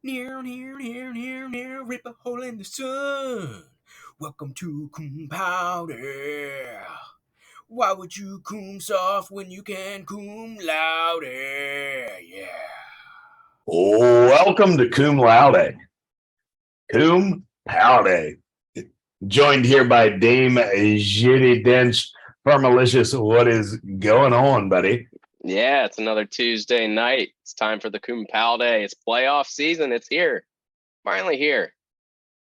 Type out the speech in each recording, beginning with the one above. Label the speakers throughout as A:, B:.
A: Near, rip a hole in the sun. Welcome to Cum Paude. Why would you cum soft when you can cum louder? Yeah.
B: Welcome to Cum Laude. Cum Paude. Joined here by Dame Jitty Dench. Farmalicious, what is going on, buddy?
C: Yeah, it's another Tuesday night. It's time for the Cum Paude. It's playoff season. It's here. Finally here.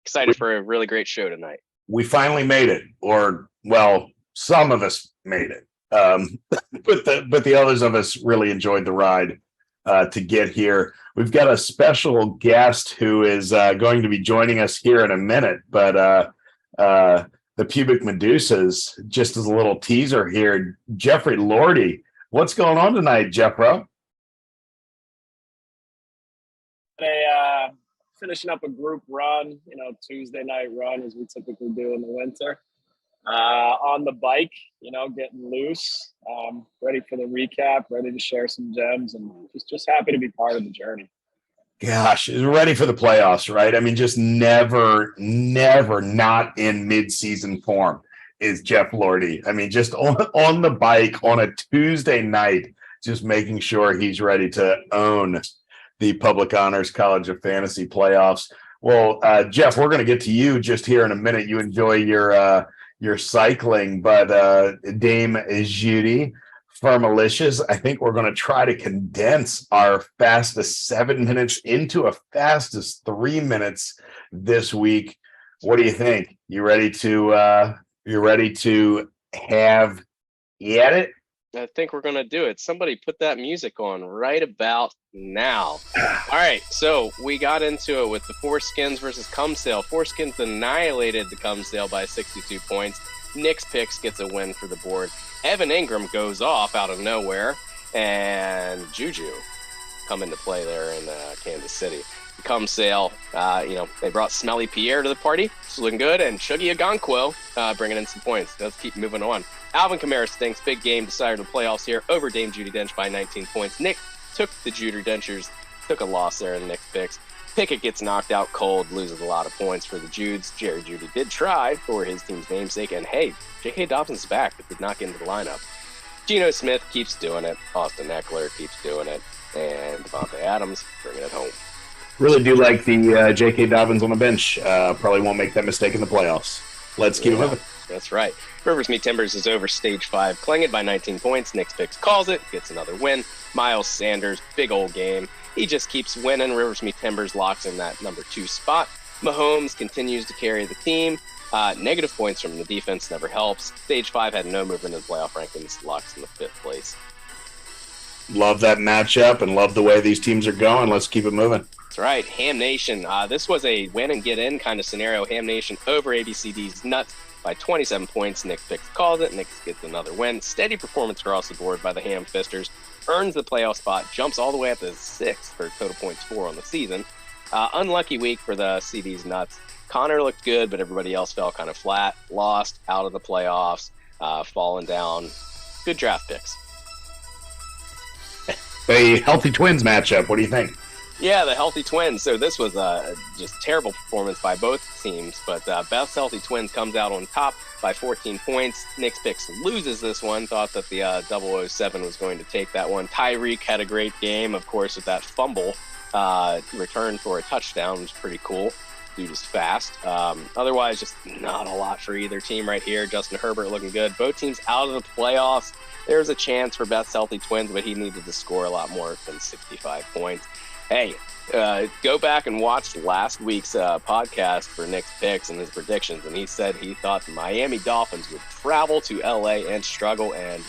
C: Excited for a really great show tonight.
B: We finally made it, or, well, some of us made it. But the others of us really enjoyed the ride to get here. We've got a special guest who is going to be joining us here in a minute, but the Pubic Medusas, just as a little teaser here, Jeffrey Lordy. What's going on tonight, Jeffro?
D: Finishing up a group run, Tuesday night run as we typically do in the winter. On the bike, getting loose, ready for the recap, ready to share some gems, and just happy to be part of the journey.
B: Gosh, ready for the playoffs, right? I mean, just never not in mid-season form is Jeff Lordy. I mean, just on the bike on a Tuesday night, just making sure he's ready to own the Public Honors College of Fantasy playoffs. Well, Jeff, we're going to get to you just here in a minute. You enjoy your cycling, but Dame Judy Farmalicious, I think we're going to try to condense our fastest 7 minutes into a fastest 3 minutes this week. What do you think? You ready to have at it?
C: I think we're going to do it. Somebody put that music on right about now. All right, so we got into it with the Foreskins versus Cumsale. Foreskins annihilated the Cumsale by 62 points. Nick's Picks gets a win for the board. Evan Ingram goes off out of nowhere, and Juju come into play there in Kansas City. Cumsale, they brought Smelly Pierre to the party. It's looking good, and Chuggy Okonkwo bringing in some points. Let's keep moving on. Alvin Kamara stinks. Big game decided the playoffs here over Dame Judi Dench by 19 points. Nick took the Judy Dentures, took a loss there in Nick's Picks. Pickett gets knocked out cold, loses a lot of points for the Judes. Jerry Jeudy did try for his team's namesake, and hey, J.K. Dobbins is back, but did not get into the lineup. Geno Smith keeps doing it. Austin Eckler keeps doing it. And Devontae Adams bringing it home.
B: Really do like the J.K. Dobbins on the bench. Probably won't make that mistake in the playoffs. Let's keep moving.
C: That's right. Rivers Meet Timbers is over stage 5, Klinged by 19 points. Nick's Picks calls it, gets another win. Miles Sanders, big old game. He just keeps winning. Rivers Meet Timbers locks in that number 2 spot. Mahomes continues to carry the team. Negative points from the defense never helps. Stage 5 had no movement in the playoff rankings, locks in the 5th place.
B: Love that matchup and love the way these teams are going. Let's keep it moving.
C: That's right. Ham Nation. This was a win and get in kind of scenario. Ham Nation over ABCD's Nuts by 27 points. Nick Picks calls it. Nick gets another win. Steady performance across the board by the Ham Fisters. Earns the playoff spot. Jumps all the way up to 6 for total points 4 on the season. Unlucky week for the CD's Nuts. Connor looked good, but everybody else fell kind of flat. Lost out of the playoffs. Falling down. Good draft picks.
B: A healthy Twins matchup. What do you think?
C: Yeah, the Healthy Twins. So this was just terrible performance by both teams, but Beth's Healthy Twins comes out on top by 14 points. Nick's Picks loses this one. Thought that the 007 was going to take that one. Tyreek had a great game, of course, with that fumble return for a touchdown, which was pretty cool. Dude is fast. Otherwise, just not a lot for either team right here. Justin Herbert looking good. Both teams out of the playoffs. There's a chance for Beth's Healthy Twins, but he needed to score a lot more than 65 points. Hey, go back and watch last week's podcast for Nick's Picks and his predictions, and he said he thought the Miami Dolphins would travel to LA and struggle, and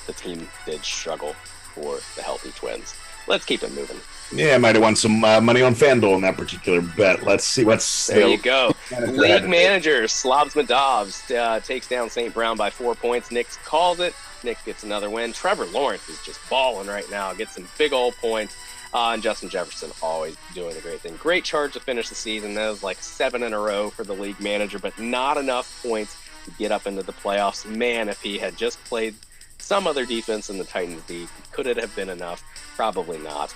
C: the team did struggle for the Healthy Twins. Let's keep it moving.
B: Yeah, I might have won some money on FanDuel in that particular bet. Let's see what's
C: there. You go. League manager Slobs Madovs takes down St. Brown by 4 points. Nick calls it. Nick gets another win. Trevor Lawrence is just balling right now. Gets some big old points. And Justin Jefferson always doing a great thing. Great charge to finish the season. That was like 7 in a row for the league manager, but not enough points to get up into the playoffs. Man, if he had just played some other defense in the Titans D, could it have been enough? Probably not.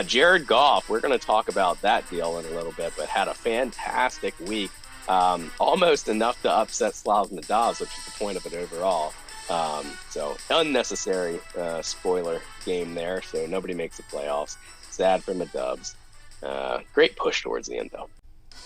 C: Jared Goff, we're going to talk about that deal in a little bit, but had a fantastic week. Almost enough to upset Slavs Nadavs, which is the point of it overall. So unnecessary spoiler game there. So nobody makes the playoffs. Sad for the Dubs. Great push towards the end, though.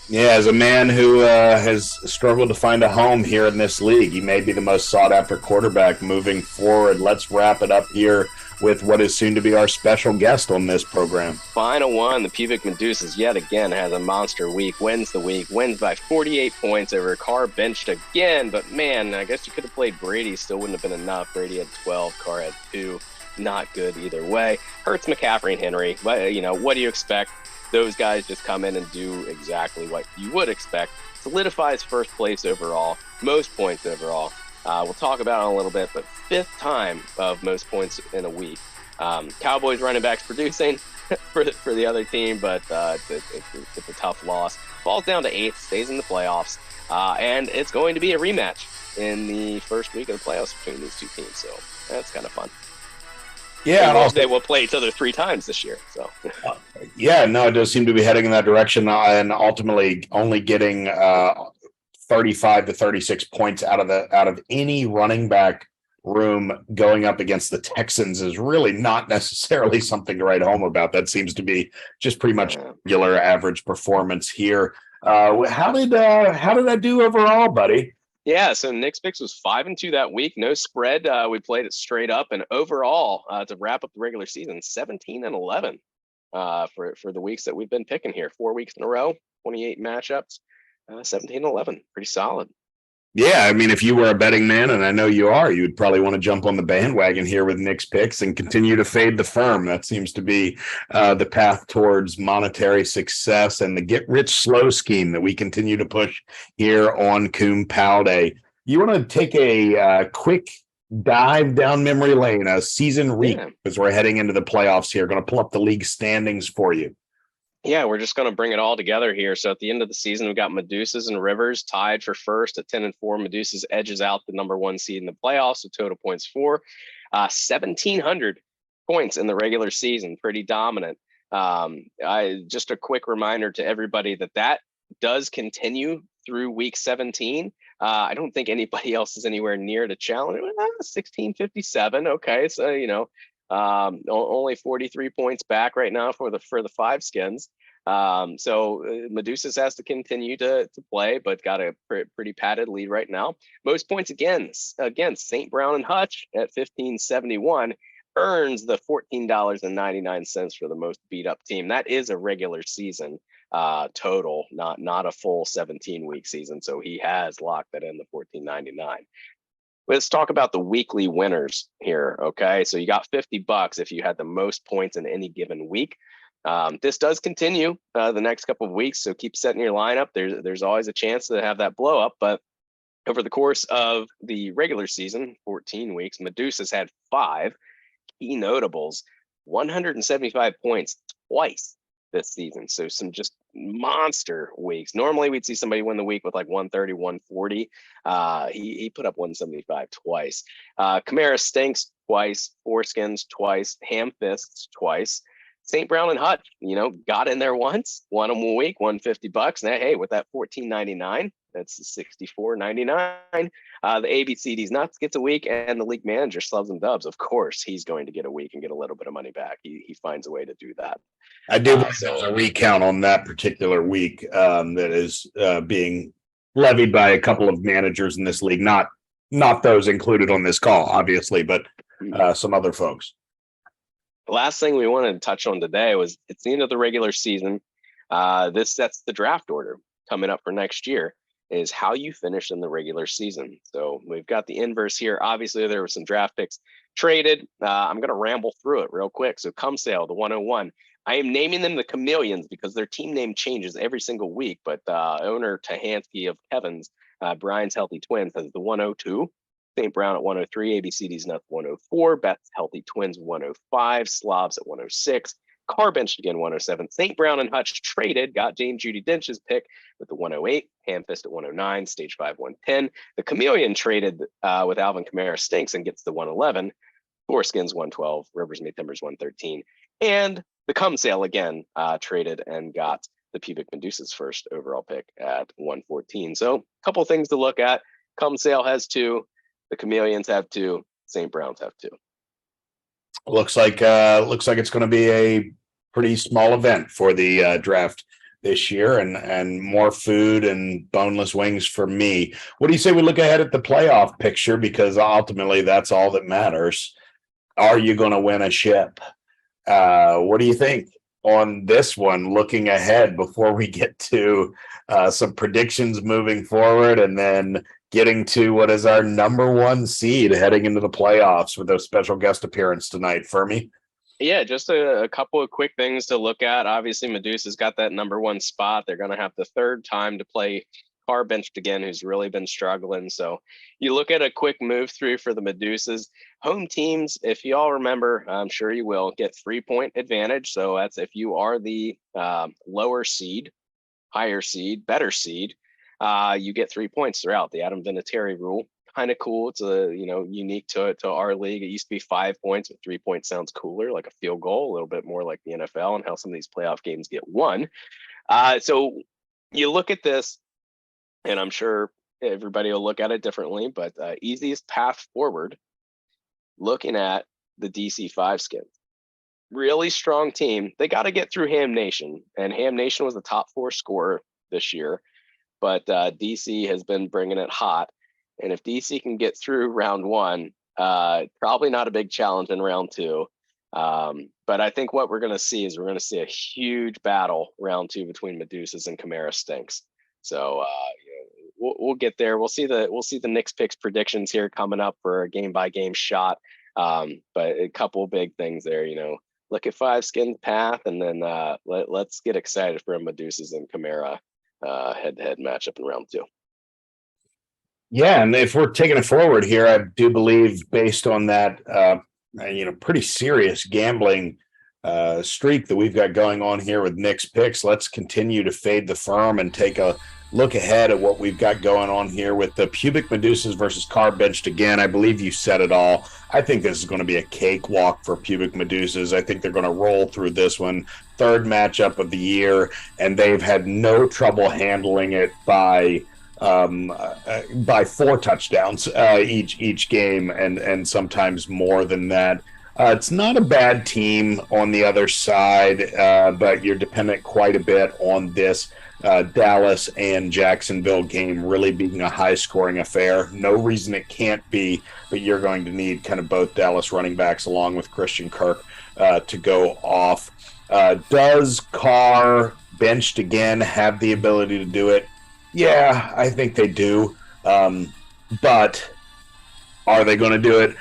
B: Yeah, as a man who has struggled to find a home here in this league, he may be the most sought-after quarterback moving forward. Let's wrap it up here with what is soon to be our special guest on this program.
C: Final one, the Pubic Medusas yet again has a monster week, wins by 48 points over Carr benched again, but man, I guess you could have played Brady, still wouldn't have been enough. Brady had 12, Carr had 2, not good either way. Hurts McCaffrey and Henry, but what do you expect? Those guys just come in and do exactly what you would expect. Solidifies first place overall, most points overall. We'll talk about it in a little bit, but 5th time of most points in a week. Cowboys running backs producing for the other team, but it's a tough loss. Falls down to 8th, stays in the playoffs, and it's going to be a rematch in the first week of the playoffs between these two teams. So that's kind of fun. Yeah, they will play each other 3 times this year. So,
B: yeah, no, it does seem to be heading in that direction, and ultimately only getting 35 to 36 points out of any running back room going up against the Texans is really not necessarily something to write home about. That seems to be just pretty much regular average performance here. How did that do overall, buddy?
C: Yeah, so Nick's picks was 5-2 that week. No spread. We played it straight up, and overall, to wrap up the regular season, 17-11 for the weeks that we've been picking here. 4 weeks in a row, 28 matchups, 17-11, pretty solid.
B: Yeah, I mean, if you were a betting man, and I know you are, you'd probably want to jump on the bandwagon here with Nick's picks and continue to fade the firm. That seems to be the path towards monetary success and the get-rich-slow scheme that we continue to push here on Cum Paude. You want to take a quick dive down memory lane, a season recap, as we're heading into the playoffs here. Going to pull up the league standings for you.
C: Yeah, we're just going to bring it all together here. So at the end of the season, we've got Medusas and Rivers tied for first at 10-4. Medusas edges out the number 1 seed in the playoffs with total points 4. 1,700 points in the regular season, pretty dominant. Just a quick reminder to everybody that does continue through week 17. I don't think anybody else is anywhere near to challenge. 1657. Okay, so only 43 points back right now for the 5 skins. So Medusas has to continue to play, but got a pretty padded lead right now. Most points against St. Brown and Hutch at 1571 earns the $14.99 for the most beat up team. That is a regular season total, not a full 17-week season. So he has locked that in, the $14.99. Let's talk about the weekly winners here. Okay, so you got $50 if you had the most points in any given week. This does continue the next couple of weeks, so keep setting your lineup. There's always a chance to have that blow up, but over the course of the regular season, 14 weeks, Medusas had 5 key notables, 175 points twice this season. So some just monster weeks. Normally we'd see somebody win the week with like 130, 140. He put up 175 twice. Chimera Stinks twice, Foreskins twice, Ham Fists twice. St. Brown and Hutch, got in there once, won them a week, won $50. Now, hey, with that $14.99, that's $64.99. The ABCD's Nuts gets a week, and the league manager, Slubs and Dubs, of course, he's going to get a week and get a little bit of money back. He finds a way to do that.
B: I do believe there's a recount on that particular week that is being levied by a couple of managers in this league, not those included on this call, obviously, but some other folks.
C: The last thing we wanted to touch on today was it's the end of the regular season. This sets the draft order coming up for next year, is how you finish in the regular season. So we've got the inverse here. Obviously, there were some draft picks traded. I'm going to ramble through it real quick. So Cum Sale, the 101. I am naming them the Chameleons because their team name changes every single week. But owner Tahansky of Kevin's, Brian's Healthy Twins, has the 102. St. Brown at 103, ABCD's Nuts 104, Beth's Healthy Twins 105, Slavs at 106, Carr benched again 107. St. Brown and Hutch traded, got James Judy Dench's pick with the 108, Hamfist at 109, Stage 5 110. The Chameleon traded with Alvin Kamara Stinks and gets the 111, Foreskins 112, Rivers May Timbers 113, and the Cum Sale again traded and got the Pubic Medusa's first overall pick at 114. So a couple things to look at. Cum Sale has 2, the Chameleons have 2, St. Brown's have 2.
B: Looks like it's going to be a pretty small event for the draft this year, and more food and boneless wings for me. What do you say we look ahead at the playoff picture, because ultimately that's all that matters? Are you going to win a ship? What do you think on this one, looking ahead before we get to some predictions moving forward, and then getting to what is our number 1 seed heading into the playoffs with a special guest appearance tonight, Fermi?
C: Yeah, just a couple of quick things to look at. Obviously, Medusa's got that number 1 spot. They're going to have the third time to play Carr benched again, who's really been struggling. So you look at a quick move through for the Medusas. Home teams, if you all remember, I'm sure you will, get 3-point advantage. So that's if you are the lower seed, higher seed, better seed, you get 3 points throughout. The Adam Vinatieri rule. Kind of cool. It's unique to our league. It used to be 5 points, but 3 points sounds cooler, like a field goal, a little bit more like the NFL and how some of these playoff games get won. So you look at this, and I'm sure everybody will look at it differently, but easiest path forward, looking at the DC 5 Skins. Really strong team. They got to get through Ham Nation, and Ham Nation was the top 4 scorer this year, but DC has been bringing it hot. And if DC can get through round 1, probably not a big challenge in round 2. But I think what we're going to see is we're going to see a huge battle round 2 between Medusas and Chimera Stinks. So we'll get there. We'll see the Knicks picks predictions here coming up for a game by game shot. But a couple big things there. Look at 5 Skins path, and then let's get excited for a Medusas and Chimera head-to-head matchup in round 2.
B: Yeah, and if we're taking it forward here, I do believe, based on that, pretty serious gambling streak that we've got going on here with Nick's picks, let's continue to fade the firm and take a look ahead at what we've got going on here with the Pubic Medusas versus Carr benched again. I believe you said it all. I think this is going to be a cakewalk for Pubic Medusas. I think they're going to roll through this one. Third matchup of the year, and they've had no trouble handling it by 4 touchdowns each game, and sometimes more than that. It's not a bad team on the other side, but you're dependent quite a bit on this Dallas and Jacksonville game really being a high-scoring affair. No reason it can't be, but you're going to need kind of both Dallas running backs along with Christian Kirk to go off. Does Carr, benched again, have the ability to do it? Yeah, I think they do. But are they going to do it?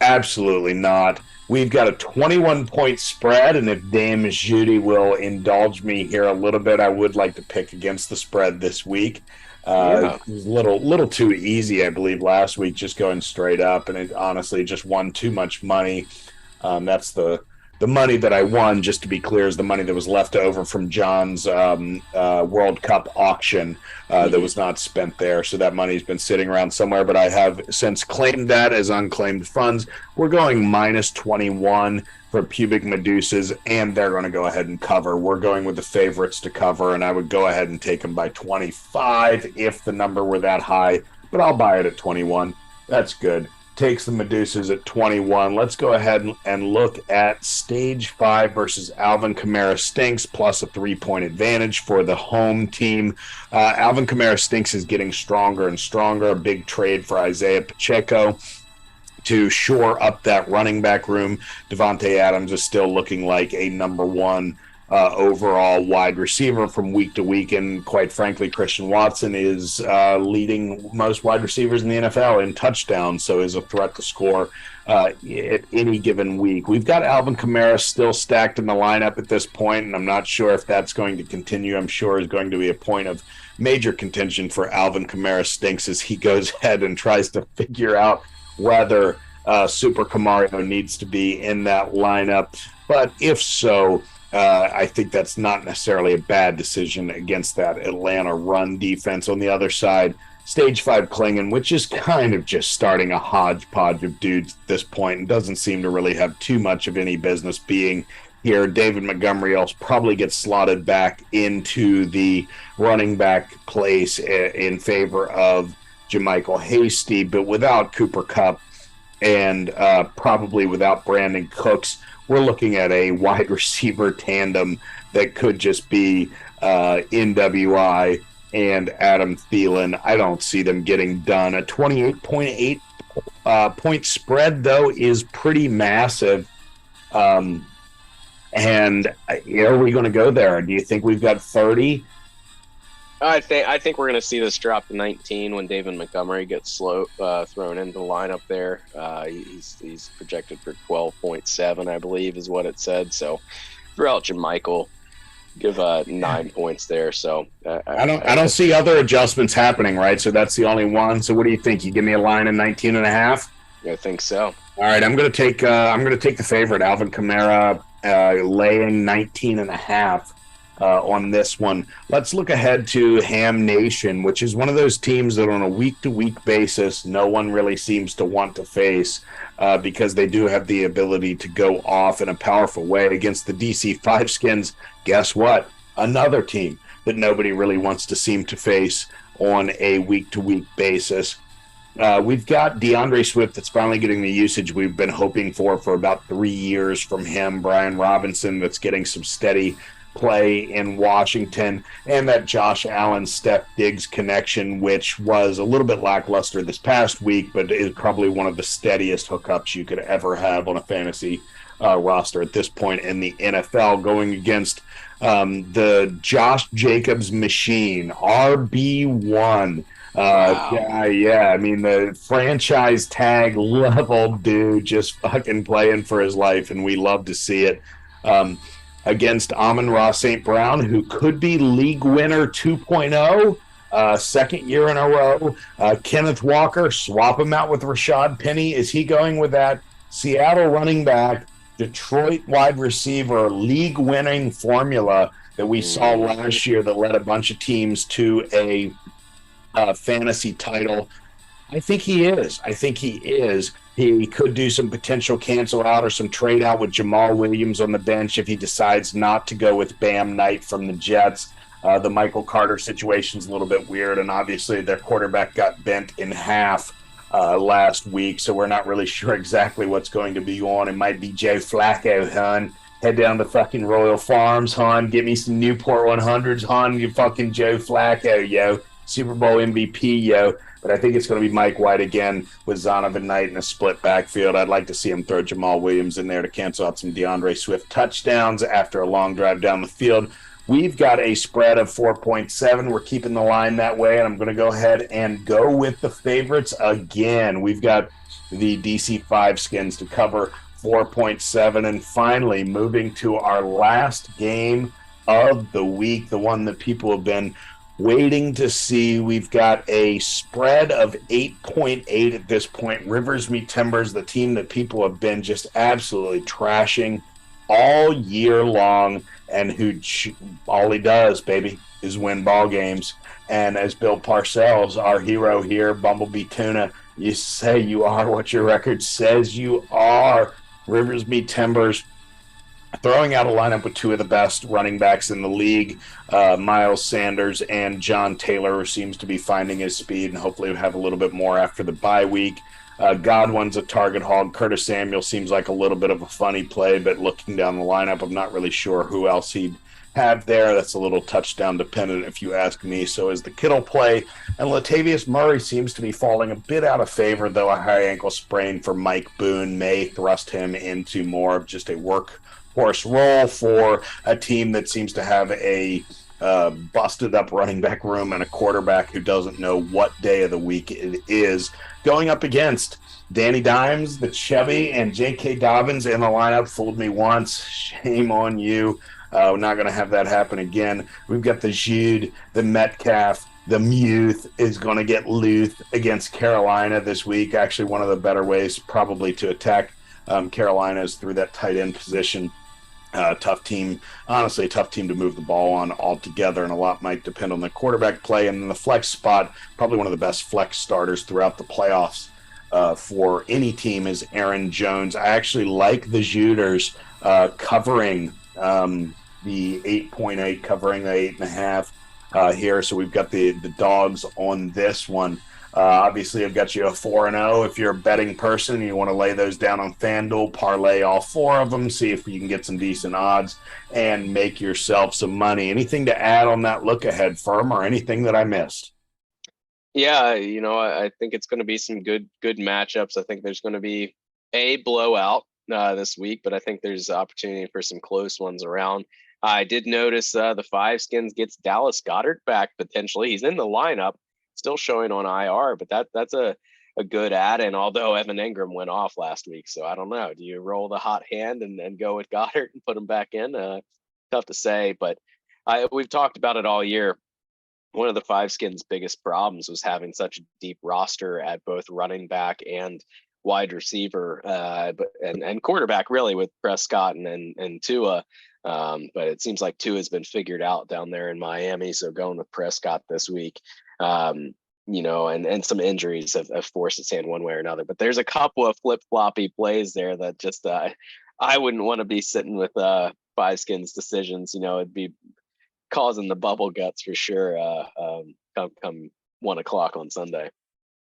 B: Absolutely not. We've got a 21-point spread, and if Dame Judy will indulge me here a little bit, I would like to pick against the spread this week. It was a little too easy, I believe, last week, just going straight up, and it honestly just won too much money. That's the money that I won, just to be clear, is the money that was left over from John's World Cup auction that was not spent there. So that money's been sitting around somewhere, but I have since claimed that as unclaimed funds. We're going minus 21 for Pubic Medusas, and they're going to go ahead and cover. We're going with the favorites to cover, and I would go ahead and take them by 25 if the number were that high, but I'll buy it at 21. That's good. Takes the Medusas at 21. Let's go ahead and look at Stage 5 versus Alvin Kamara Stinks, plus a 3-point advantage for the home team. Alvin Kamara Stinks is getting stronger and stronger. A big trade for Isaiah Pacheco to shore up that running back room. Devontae Adams is still looking like a number 1 overall wide receiver from week to week, and quite frankly, Christian Watson is leading most wide receivers in the NFL in touchdowns, so is a threat to score at any given week. We've got Alvin Kamara still stacked in the lineup at this point, and I'm not sure if that's going to continue. I'm sure is going to be a point of major contention for Alvin Kamara Stinks as he goes ahead and tries to figure out whether Super Camario needs to be in that lineup. But if so, I think that's not necessarily a bad decision against that Atlanta run defense. On the other side, Stage 5 Klingon, which is kind of just starting a hodgepodge of dudes at this point and doesn't seem to really have too much of any business being here. David Montgomery will probably get slotted back into the running back place in favor of Jermichael Hasty, but without Cooper Kupp and probably without Brandon Cooks, we're looking at a wide receiver tandem that could just be NWI and Adam Thielen. I don't see them getting done. A 28.8 point spread, though, is pretty massive. And are we going to go there? Do you think we've got 30?
C: I think we're going to see this drop to 19 when David Montgomery gets thrown into the lineup there. He's projected for 12.7, I believe, is what it said. So throughout Jermichael, give 9 points there. So
B: I don't see other adjustments happening, right? So that's the only one. So what do you think? You give me a line in 19.5?
C: I think so.
B: All right, I'm going to take the favorite, Alvin Kamara, laying 19.5 on this one. Let's look ahead to Ham Nation, which is one of those teams that on a week-to-week basis no one really seems to want to face because they do have the ability to go off in a powerful way against the DC Five Skins. Guess what? Another team that nobody really wants to seem to face on a week-to-week basis. We've got DeAndre Swift that's finally getting the usage we've been hoping for about 3 years from him. Brian Robinson that's getting some steady play in Washington, and that Josh Allen Steph Diggs connection, which was a little bit lackluster this past week, but is probably one of the steadiest hookups you could ever have on a fantasy roster at this point in the NFL, going against the Josh Jacobs machine, RB1.
C: Wow.
B: Yeah. I mean, the franchise tag level dude just fucking playing for his life, and we love to see it. Against Amon-Ra St. Brown, who could be league winner 2.0, second year in a row. Kenneth Walker, swap him out with Rashad Penny. Is he going with that Seattle running back, Detroit wide receiver, league-winning formula that we saw last year that led a bunch of teams to a fantasy title? I think he is. He could do some potential cancel out or some trade out with Jamal Williams on the bench if he decides not to go with Bam Knight from the Jets. The Michael Carter situation's a little bit weird, and obviously their quarterback got bent in half last week, so we're not really sure exactly what's going to be on. It might be Joe Flacco, hon. Head down to fucking Royal Farms, hon. Get me some Newport 100s, hon. You fucking Joe Flacco, yo. Super Bowl MVP, yo. But I think it's going to be Mike White again with Zonovan Knight in a split backfield. I'd like to see him throw Jamal Williams in there to cancel out some DeAndre Swift touchdowns after a long drive down the field. We've got a spread of 4.7. We're keeping the line that way, and I'm going to go ahead and go with the favorites again. We've got the DC Five Skins to cover 4.7. And finally, moving to our last game of the week, the one that people have been waiting to see. We've got a spread of 8.8 at this point. Rivers meet Timbers, the team that people have been just absolutely trashing all year long, and who all he does, baby, is win ball games. And as Bill Parcells, our hero here, Bumblebee Tuna, you say you are what your record says you are. Rivers meet Timbers, throwing out a lineup with two of the best running backs in the league, Miles Sanders and John Taylor, who seems to be finding his speed, and hopefully will have a little bit more after the bye week. Godwin's a target hog. Curtis Samuel seems like a little bit of a funny play, but looking down the lineup, I'm not really sure who else he'd have there. That's a little touchdown dependent, if you ask me. So is the Kittle play. And Latavius Murray seems to be falling a bit out of favor, though a high ankle sprain for Mike Boone may thrust him into more of just a workhorse role for a team that seems to have a busted up running back room and a quarterback who doesn't know what day of the week it is, going up against Danny Dimes, the Chevy, and J.K. Dobbins in the lineup. Fooled me once. Shame on you. We're not going to have that happen again. We've got the Jude, the Metcalf, the Muth is going to get Luth against Carolina this week. Actually, one of the better ways probably to attack Carolina is through that tight end position. Tough team, honestly, a tough team to move the ball on altogether, and a lot might depend on the quarterback play. And in the flex spot, probably one of the best flex starters throughout the playoffs for any team is Aaron Jones. I actually like the Juters covering the 8.8, covering the 8.5 here. So we've got the dogs on this one. Obviously, I've got you a 4-0. If you're a betting person and you want to lay those down on FanDuel, parlay all 4 of them, see if you can get some decent odds and make yourself some money. Anything to add on that look ahead, Firm, or anything that I missed?
C: Yeah, I think it's going to be some good matchups. I think there's going to be a blowout this week, but I think there's opportunity for some close ones around. I did notice the Five Skins gets Dallas Goedert back potentially. He's in the lineup, still showing on IR, but that's a good add. And although Evan Ingram went off last week, so I don't know. Do you roll the hot hand and go with Goddard and put him back in? Tough to say, but we've talked about it all year. One of the Five Skins' biggest problems was having such a deep roster at both running back and wide receiver, and quarterback really with Prescott and Tua. But it seems like Tua has been figured out down there in Miami. So going with Prescott this week, and some injuries have forced his hand one way or another. But there's a couple of flip-floppy plays there that just I wouldn't want to be sitting with Five Skins decisions. It'd be causing the bubble guts for sure come 1 o'clock on Sunday.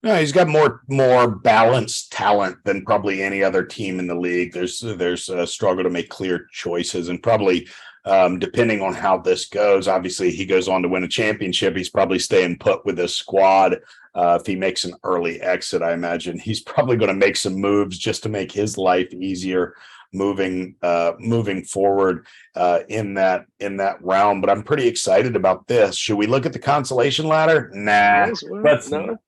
B: No, he's got more balanced talent than probably any other team in the league. There's a struggle to make clear choices, and probably depending on how this goes, obviously he goes on to win a championship. He's probably staying put with his squad. If he makes an early exit, I imagine he's probably going to make some moves just to make his life easier moving forward in that realm. But I'm pretty excited about this. Should we look at the consolation ladder? Nah,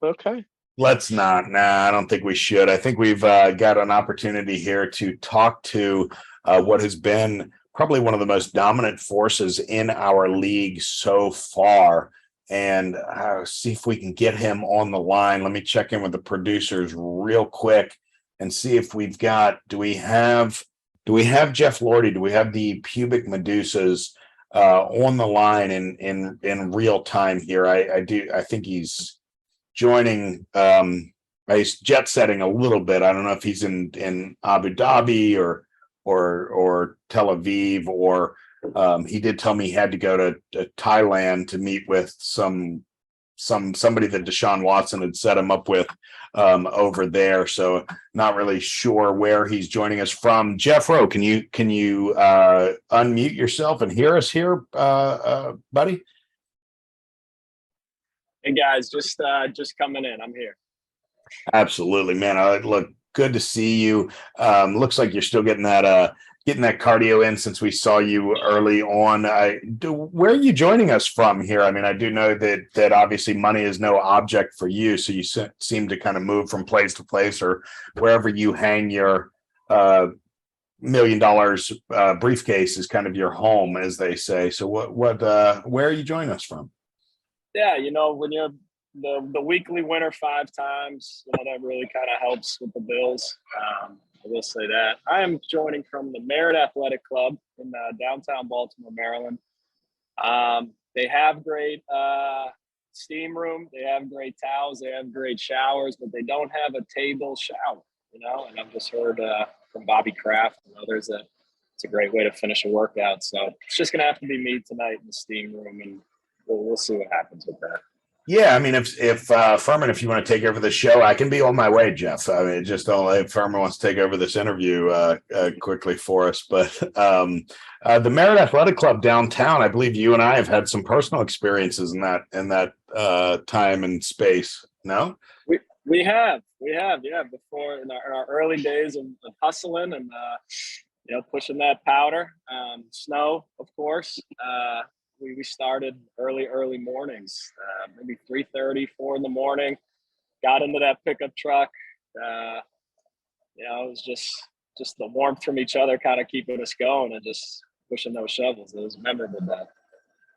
C: Okay.
B: Let's not. Nah, I don't think we should. I think we've got an opportunity here to talk to what has been probably one of the most dominant forces in our league so far, and see if we can get him on the line. Let me check in with the producers real quick and see if we've got. Do we have Jeff Lordy? Do we have the pubic Medusas on the line in real time here? I do. I think he's joining. He's jet setting a little bit. I don't know if he's in Abu Dhabi or Tel Aviv, or he did tell me he had to go to Thailand to meet with somebody that Deshaun Watson had set him up with over there. So not really sure where he's joining us from. Jeff Rowe, can you unmute yourself and hear us here, buddy?
D: Hey guys, just coming in. I'm here.
B: Absolutely, man. Look, good to see you. Looks like you're still getting that cardio in since we saw you early on. Where are you joining us from here? I mean, I do know that obviously money is no object for you, so you seem to kind of move from place to place, or wherever you hang your $1 million briefcase is kind of your home, as they say. So where are you joining us from?
D: Yeah, when you're the weekly winner 5 times, that really kind of helps with the bills. I will say that. I am joining from the Merritt Athletic Club in downtown Baltimore, Maryland. They have great steam room. They have great towels. They have great showers, but they don't have a table shower, and I've just heard from Bobby Kraft and others that it's a great way to finish a workout. So it's just going to have to be me tonight in the steam room, and we'll see what happens with that.
B: Yeah, I mean, if Furman, if you want to take over the show, I can be on my way, Jeff. I mean, just only if Furman wants to take over this interview quickly for us. But the Merritt Athletic Club downtown, I believe you and I have had some personal experiences in that time and space. No,
D: we have, yeah. Before in our early days of hustling and pushing that powder, snow, of course. We started early mornings, maybe 3:30, 4 in the morning. Got into that pickup truck. It was just the warmth from each other, kind of keeping us going and just pushing those shovels. It was memorable that.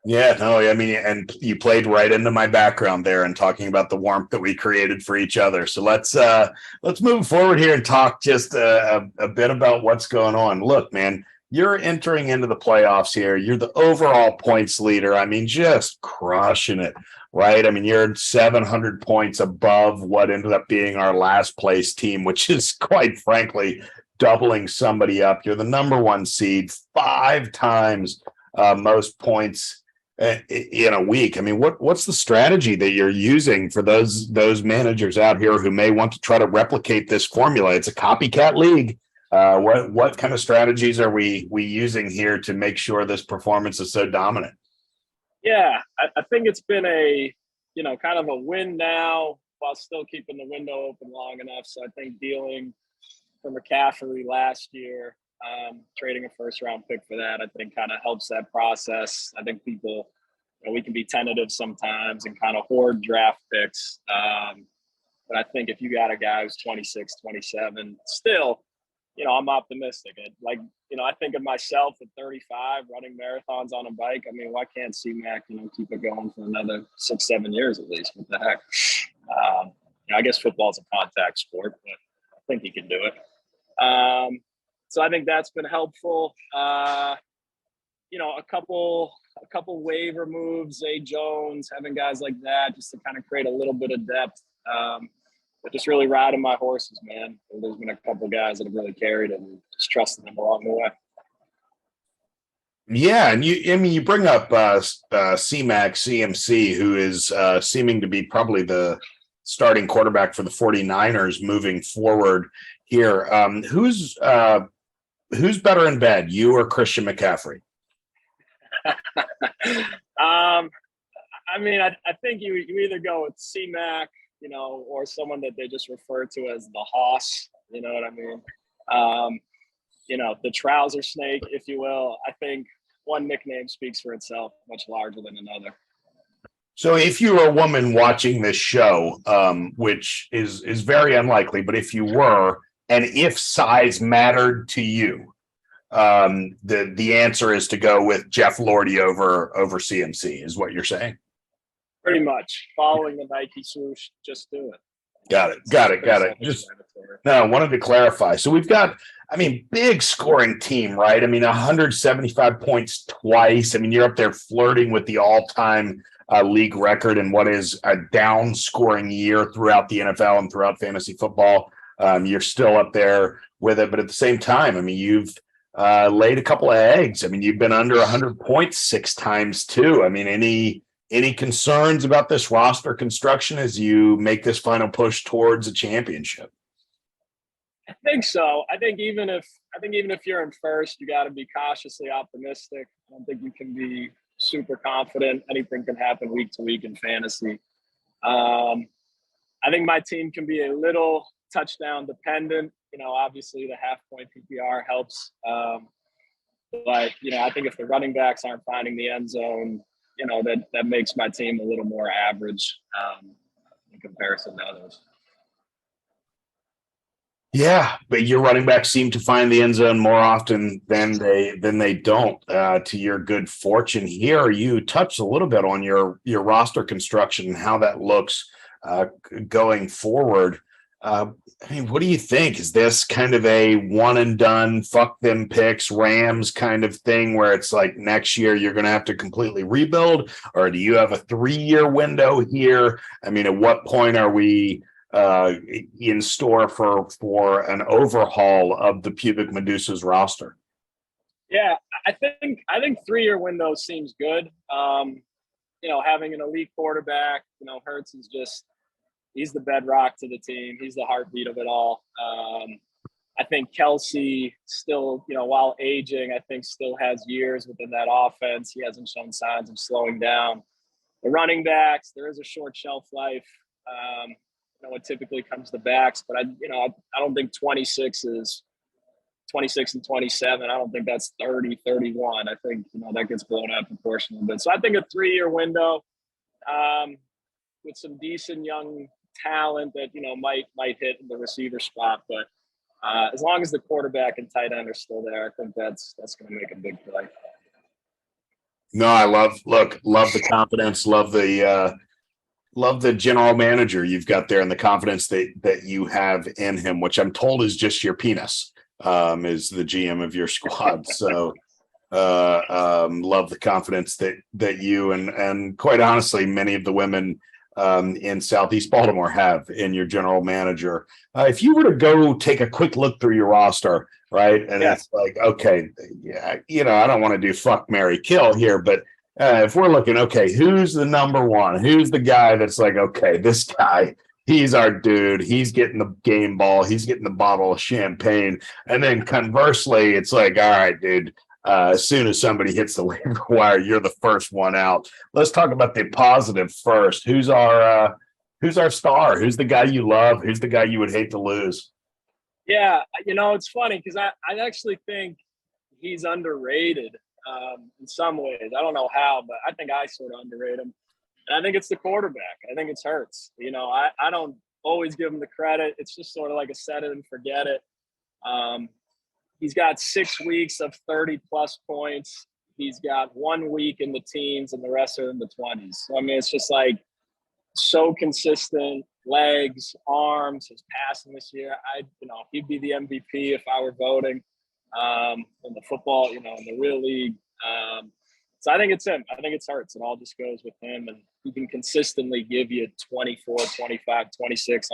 B: Yeah, no, I mean, and you played right into my background there and talking about the warmth that we created for each other. So let's move forward here and talk just a bit about what's going on. Look, man. You're entering into the playoffs here. You're the overall points leader. I mean, just crushing it, right? I mean, you're 700 points above what ended up being our last place team, which is quite frankly doubling somebody up. You're the number one seed, 5 times most points in a week. I mean, what's the strategy that you're using for those managers out here who may want to try to replicate this formula? It's a copycat league. What kind of strategies are we using here to make sure this performance is so dominant?
D: Yeah, I think it's been a, kind of a win now while still keeping the window open long enough. So I think dealing for McCaffrey last year, trading a first round pick for that, I think kind of helps that process. I think people, we can be tentative sometimes and kind of hoard draft picks. But I think if you got a guy who's 26, 27, still, I'm optimistic. I think of myself at 35 running marathons on a bike. I mean, why can't C-Mac, keep it going for another 6-7 years at least? What the heck? I guess football's a contact sport, but I think he can do it. So I think that's been helpful. A couple waiver moves, Zay Jones, having guys like that just to kind of create a little bit of depth. But just really riding my horses, man. There's been a couple guys that have really carried it and just trusting them along the way.
B: Yeah, and you bring up C-Mac CMC, who is seeming to be probably the starting quarterback for the 49ers moving forward here. Who's better in bed, you or Christian McCaffrey?
D: I think you either go with C-Mac, or someone that they just refer to as the Hoss, you know what I mean? The trouser snake, if you will. I think one nickname speaks for itself, much larger than another.
B: So if you're a woman watching this show, which is very unlikely, but if you were, and if size mattered to you, the answer is to go with Jeff Lordy over CMC, is what you're saying?
D: Pretty much. Following the Nike swoosh, just do it.
B: Got it. Wanted to clarify. So we've got, big scoring team, right? 175 points twice. You're up there flirting with the all-time league record in what is a down scoring year throughout the NFL and throughout fantasy football. You're still up there with it, but at the same time, you've laid a couple of eggs. You've been under 100 points 6 times too. Any concerns about this roster construction as you make this final push towards a championship?
D: I think so. I think even if you're in first, you got to be cautiously optimistic. I don't think you can be super confident. Anything can happen week to week in fantasy. I think my team can be a little touchdown dependent. Obviously the half point PPR helps. But I think if the running backs aren't finding the end zone, that makes my team a little more average in comparison to others.
B: Yeah, but your running backs seem to find the end zone more often than they don't. To your good fortune here, you touched a little bit on your roster construction and how that looks going forward. What do you think? Is this kind of a one and done, fuck them picks, Rams kind of thing where it's like next year you're going to have to completely rebuild? Or do you have a 3-year window here? At what point are we in store for an overhaul of the Pubic Medusa's roster?
D: Yeah, I think 3-year window seems good. Having an elite quarterback, Hurts is just, he's the bedrock to the team. He's the heartbeat of it all. I think Kelsey still, while aging, I think still has years within that offense. He hasn't shown signs of slowing down. The running backs, there is a short shelf life. It typically comes to backs, but I don't think 26 and 27. I don't think that's 30, 31. I think, that gets blown out proportionally a bit. So I think a 3-year window with some decent young talent that, might hit the receiver spot. But as long as the quarterback and tight end are still there, I think that's going to make a big play.
B: No, I love the confidence, love the general manager you've got there and the confidence that you have in him, which I'm told is just your penis, is the GM of your squad. So love the confidence that you and quite honestly, many of the women in Southeast Baltimore have in your general manager. If you were to go take a quick look through your roster, right, and it's like, okay, yeah, I don't want to do fuck, marry, kill here, but if we're looking, okay, who's the number one? Who's the guy that's like, okay, this guy, he's our dude. He's getting the game ball. He's getting the bottle of champagne. And then conversely, it's like, all right, dude, as soon as somebody hits the waiver wire, you're the first one out. Let's talk about the positive first. Who's our star? Who's the guy you love? Who's the guy you would hate to lose?
D: Yeah, it's funny because I actually think he's underrated in some ways. I don't know how, but I think I sort of underrate him. And I think it's the quarterback. I think it's Hurts. I don't always give him the credit. It's just sort of like a set it and forget it. He's got 6 weeks of 30-plus points. He's got 1 week in the teens, and the rest are in the 20s. So, I mean, it's just like so consistent. Legs, arms, his passing this year. He'd be the MVP if I were voting in the football, in the real league. So I think it's him. I think it's Hurts. It all just goes with him, and he can consistently give you 24, 25, 26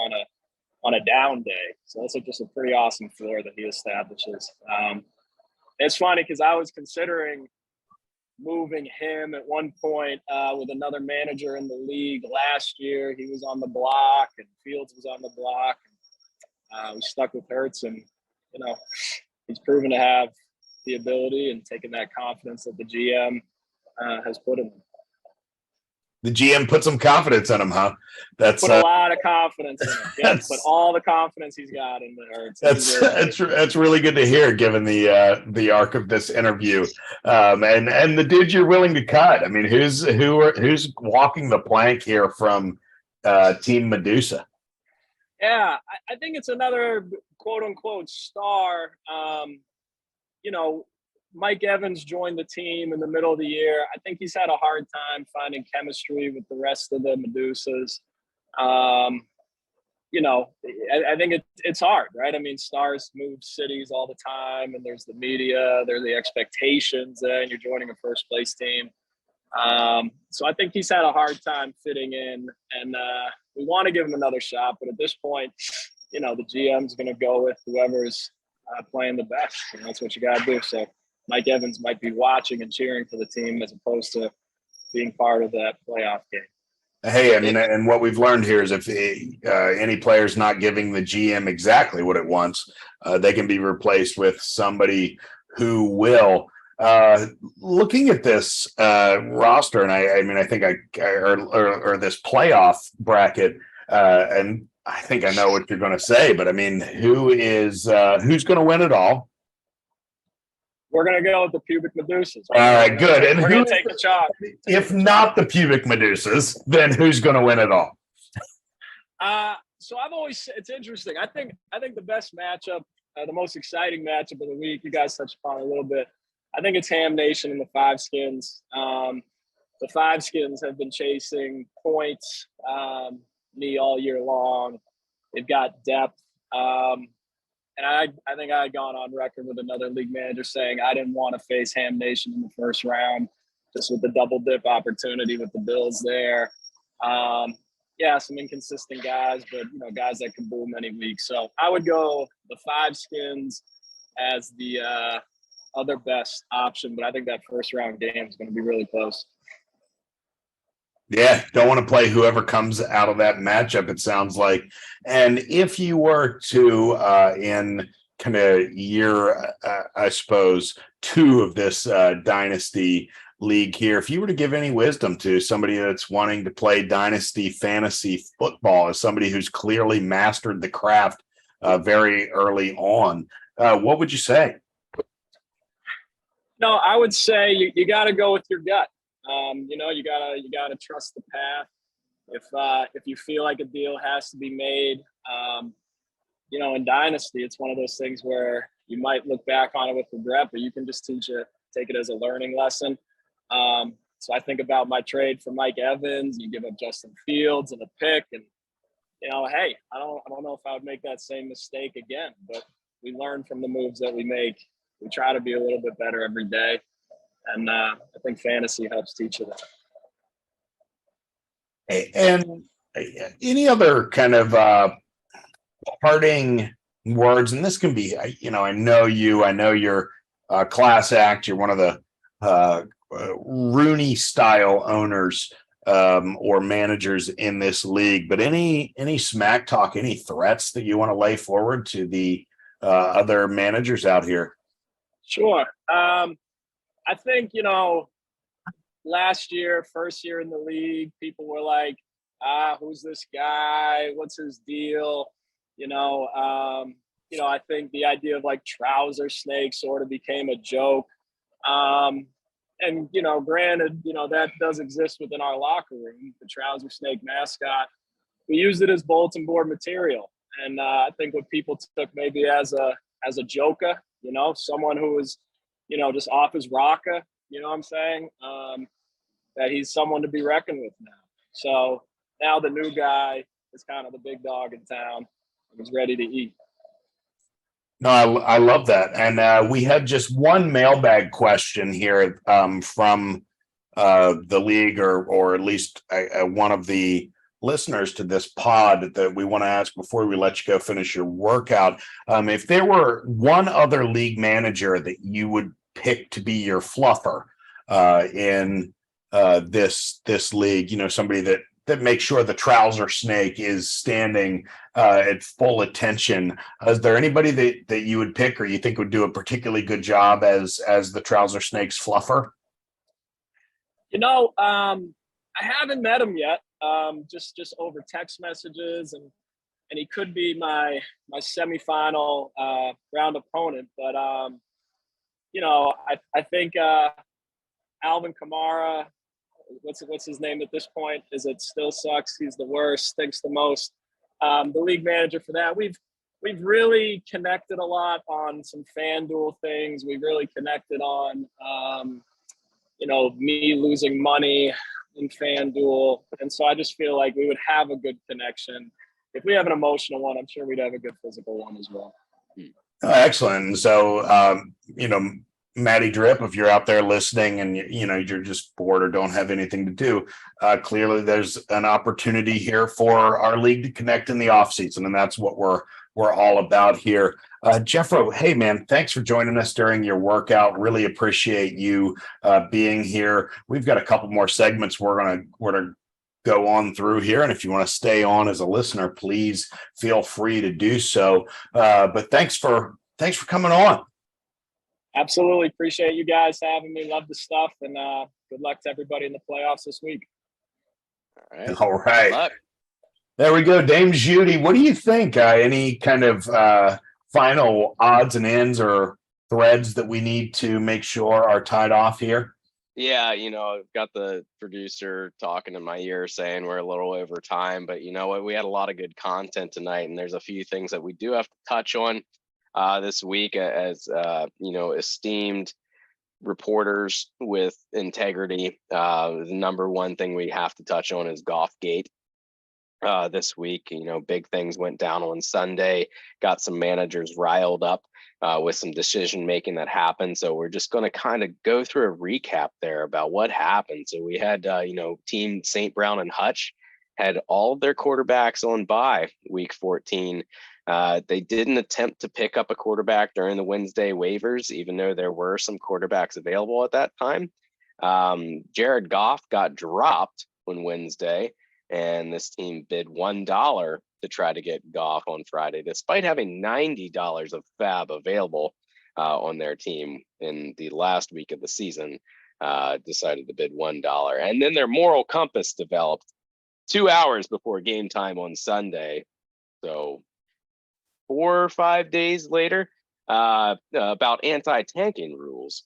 D: on a down day. So that's just a pretty awesome floor that he establishes. It's funny because I was considering moving him at one point with another manager in the league last year. He was on the block and Fields was on the block. We stuck with Hurts, and he's proven to have the ability and taken that confidence that the GM has put in him.
B: The GM put some confidence in him, huh? That's
D: put a lot of confidence in him. Yeah, put all the confidence he's got in there.
B: That's really good to hear, given the arc of this interview, and the dude you're willing to cut. I mean, who's walking the plank here from Team Medusa?
D: Yeah, I think it's another quote unquote star. Mike Evans joined the team in the middle of the year. I think he's had a hard time finding chemistry with the rest of the Medusas. I think it's hard, right? I mean, stars move cities all the time, and there's the media, there are the expectations, and you're joining a first place team. So I think he's had a hard time fitting in, and we want to give him another shot. But at this point, the GM's going to go with whoever's playing the best, and that's what you got to do. So Mike Evans might be watching and cheering for the team as opposed to being part of that playoff game.
B: Hey, I mean, and what we've learned here is if any player's not giving the GM exactly what it wants, they can be replaced with somebody who will. Looking at this roster, and I think or this playoff bracket, and I think I know what you're going to say, but I mean, who's going to win it all?
D: We're going to go with the pubic Medusas.
B: All right, good. And
D: we're going to take the chalk.
B: If not the pubic Medusas, then who's going to win it all?
D: So it's interesting. I think the best matchup, the most exciting matchup of the week, you guys touched upon it a little bit. I think it's Ham Nation and the Five Skins. The Five Skins have been chasing points, me all year long. They've got depth. And I think I had gone on record with another league manager saying I didn't want to face Ham Nation in the first round, just with the double dip opportunity with the Bills there. Some inconsistent guys, but guys that can boom any week. So I would go the Five Skins as the other best option, but I think that first round game is going to be really close.
B: Yeah, don't want to play whoever comes out of that matchup, it sounds like. And if you were to, in kind of year, I suppose, 2 of this dynasty league here, if you were to give any wisdom to somebody that's wanting to play dynasty fantasy football, as somebody who's clearly mastered the craft very early on, what would you say?
D: No, I would say you got to go with your gut. You gotta trust the path. If you feel like a deal has to be made, in Dynasty, it's one of those things where you might look back on it with regret, but you can just take it as a learning lesson. So I think about my trade for Mike Evans. You give up Justin Fields and a pick, and hey, I don't know if I would make that same mistake again. But we learn from the moves that we make. We try to be a little bit better every day. And I think fantasy helps teach you that.
B: And Any other kind of parting words? And this can be, I know you, I know you're a class act. You're one of the Rooney style owners or managers in this league. But any smack talk, any threats that you want to lay forward to the other managers out here?
D: Sure. I think, last year, first year in the league, people were like, who's this guy? What's his deal? I think the idea of like trouser snake sort of became a joke. And granted, that does exist within our locker room, the trouser snake mascot. We used it as bulletin board material. And I think what people took maybe as a joker, someone who was, just off his rocker, you know what I'm saying? That he's someone to be reckoned with now. So now the new guy is kind of the big dog in town and he's ready to eat.
B: No, I love that. And we had just one mailbag question here from the league or at least one of the listeners to this pod that we want to ask before we let you go finish your workout. If there were one other league manager that you would pick to be your fluffer in this league, somebody that makes sure the trouser snake is standing at full attention. Is there anybody that you would pick or you think would do a particularly good job as the trouser snake's fluffer?
D: I haven't met him yet. Just over text messages, and he could be my semifinal round opponent. But I think Alvin Kamara. What's his name at this point? Is it still sucks? He's the worst, stinks the most. The league manager for that. We've really connected a lot on some FanDuel things. We've really connected on me losing money in FanDuel. And so I just feel like we would have a good connection. If we have an emotional one, I'm sure we'd have a good physical one as well.
B: Excellent. So, Matty Drip, if you're out there listening and you're just bored or don't have anything to do, clearly there's an opportunity here for our league to connect in the offseason, and that's what we're all about here. Jeffro, hey man, thanks for joining us during your workout. Really appreciate you being here. We've got a couple more segments we're gonna go on through here, and if you want to stay on as a listener, please feel free to do so. But thanks for coming on.
D: Absolutely. Appreciate you guys having me. Love the stuff, and good luck to everybody in the playoffs this week.
B: All right. There we go. Dame Judy, what do you think? Any kind of final odds and ends or threads that we need to make sure are tied off here?
C: Yeah, I've got the producer talking in my ear saying we're a little over time, but you know what? We had a lot of good content tonight, and there's a few things that we do have to touch on this week as esteemed reporters with integrity. The number one thing we have to touch on is Goffgate. This week, big things went down on Sunday, got some managers riled up with some decision making that happened. So we're just going to kind of go through a recap there about what happened. So we had, Team St. Brown and Hutch had all of their quarterbacks on bye week 14. They didn't attempt to pick up a quarterback during the Wednesday waivers, even though there were some quarterbacks available at that time. Jared Goff got dropped on Wednesday, and this team bid $1 to try to get Goff on Friday, despite having $90 of fab available on their team in the last week of the season. Decided to bid $1. And then their moral compass developed 2 hours before game time on Sunday. So 4 or 5 days later, about anti-tanking rules.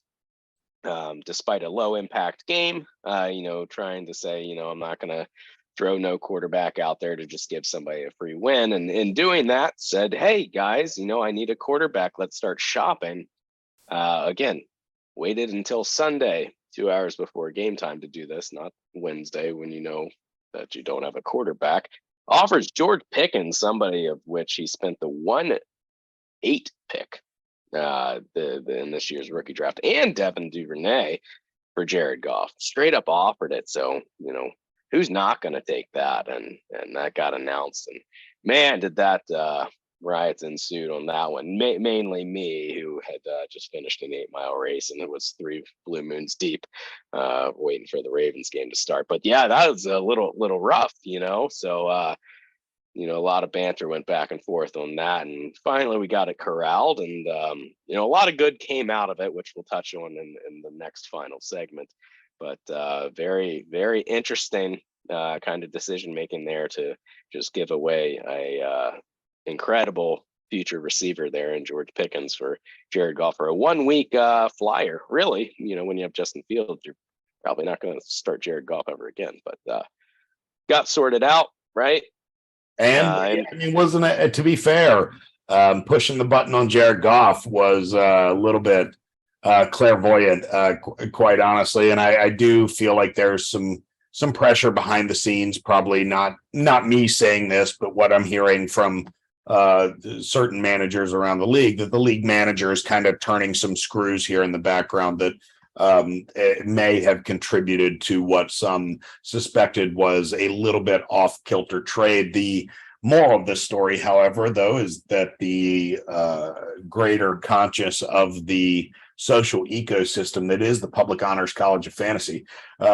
C: Despite a low impact game, trying to say, I'm not going to throw no quarterback out there to just give somebody a free win. And in doing that, said, hey, guys, I need a quarterback. Let's start shopping. Again, waited until Sunday, 2 hours before game time to do this, not Wednesday when you know that you don't have a quarterback. Offers George Pickens, somebody of which he spent the 1-8 pick in this year's rookie draft, and Devin Duvernay for Jared Goff. Straight up offered it. So, who's not going to take that? And that got announced. And man, did that riots ensued on that one. Mainly me, who had just finished an 8-mile race, and it was 3 blue moons deep, waiting for the Ravens game to start. But yeah, that was a little rough, So a lot of banter went back and forth on that, and finally we got it corralled, and a lot of good came out of it, which we'll touch on in the next final segment. But very, very interesting kind of decision making there to just give away a incredible future receiver there in George Pickens for Jared Goff, for a 1-week flyer. Really, when you have Justin Fields, you're probably not going to start Jared Goff ever again. But got sorted out, right?
B: And I mean, wasn't it, to be fair, pushing the button on Jared Goff was a little bit clairvoyant, quite honestly. And I do feel like there's some pressure behind the scenes, probably not me saying this, but what I'm hearing from certain managers around the league, that the league manager is kind of turning some screws here in the background that it may have contributed to what some suspected was a little bit off-kilter trade. The moral of this story, however, though, is that the greater conscience of the social ecosystem that is the Public Honors College of Fantasy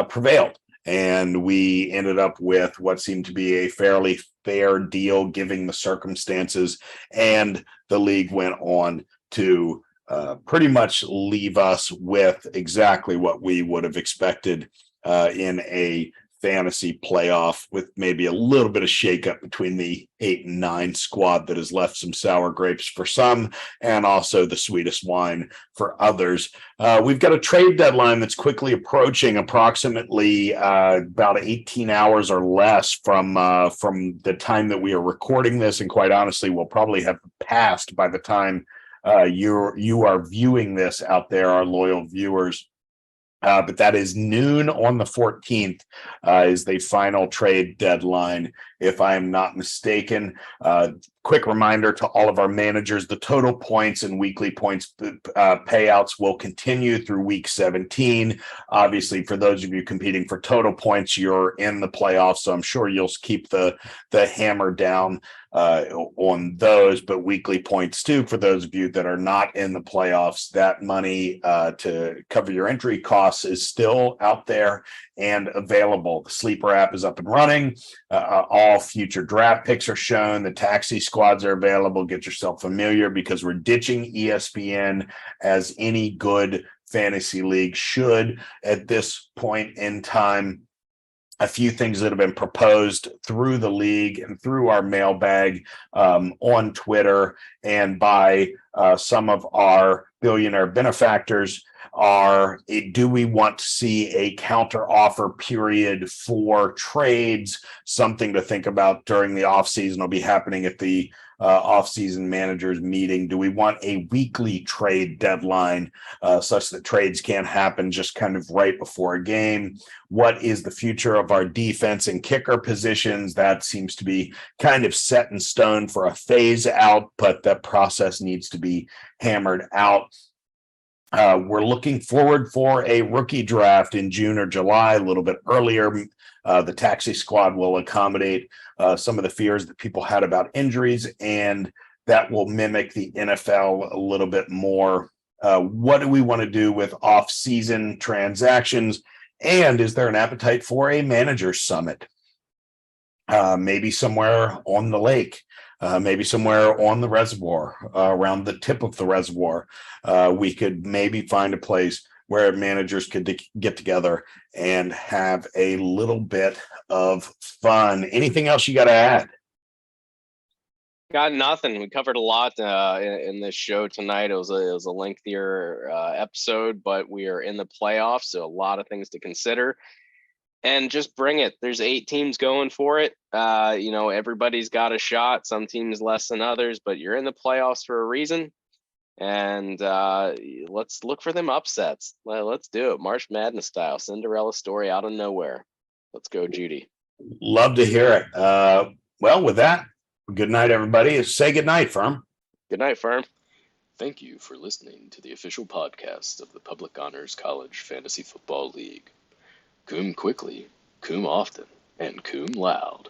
B: prevailed. And we ended up with what seemed to be a fairly fair deal, given the circumstances. And the league went on to pretty much leave us with exactly what we would have expected in a fantasy playoff, with maybe a little bit of shakeup between the 8 and 9 squad that has left some sour grapes for some, and also the sweetest wine for others. We've got a trade deadline that's quickly approaching, approximately about 18 hours or less from the time that we are recording this, and quite honestly, we'll probably have passed by the time you are viewing this out there, our loyal viewers. But that is noon on the 14th is the final trade deadline, if I am not mistaken. Quick reminder to all of our managers, the total points and weekly points payouts will continue through week 17. Obviously, for those of you competing for total points, you're in the playoffs, so I'm sure you'll keep the hammer down on those, but weekly points too, for those of you that are not in the playoffs. That money to cover your entry costs is still out there and available. The Sleeper app is up and running. All future draft picks are shown. The taxi squads are available. Get yourself familiar, because we're ditching ESPN, as any good fantasy league should at this point in time. A few things that have been proposed through the league and through our mailbag on Twitter and by some of our billionaire benefactors are, do we want to see a counter offer period for trades? Something to think about during the offseason. Will be happening at the off-season managers meeting. Do we want a weekly trade deadline such that trades can't happen just kind of right before a game? What is the future of our defense and kicker positions? That seems to be kind of set in stone for a phase out, but that process needs to be hammered out. We're looking forward for a rookie draft in June or July, a little bit earlier. The taxi squad will accommodate some of the fears that people had about injuries, and that will mimic the NFL a little bit more. What do we want to do with off-season transactions? And is there an appetite for a manager's summit? Maybe somewhere on the lake, maybe somewhere on the reservoir, around the tip of the reservoir. We could maybe find a place where managers could get together and have a little bit of fun. Anything else you got to add?
C: Got nothing. We covered a lot in this show tonight. It was a lengthier episode, but we are in the playoffs, so a lot of things to consider. And just bring it. There's 8 teams going for it. Everybody's got a shot. Some teams less than others, but you're in the playoffs for a reason. And let's look for them upsets. Let's do it. March Madness style. Cinderella story out of nowhere. Let's go, Judy.
B: Love to hear it. Well, with that, good night, everybody. Say good night, Firm.
C: Good night, Firm.
E: Thank you for listening to the official podcast of the Public Honors College Fantasy Football League. Cum quickly, cum often. and cum loud.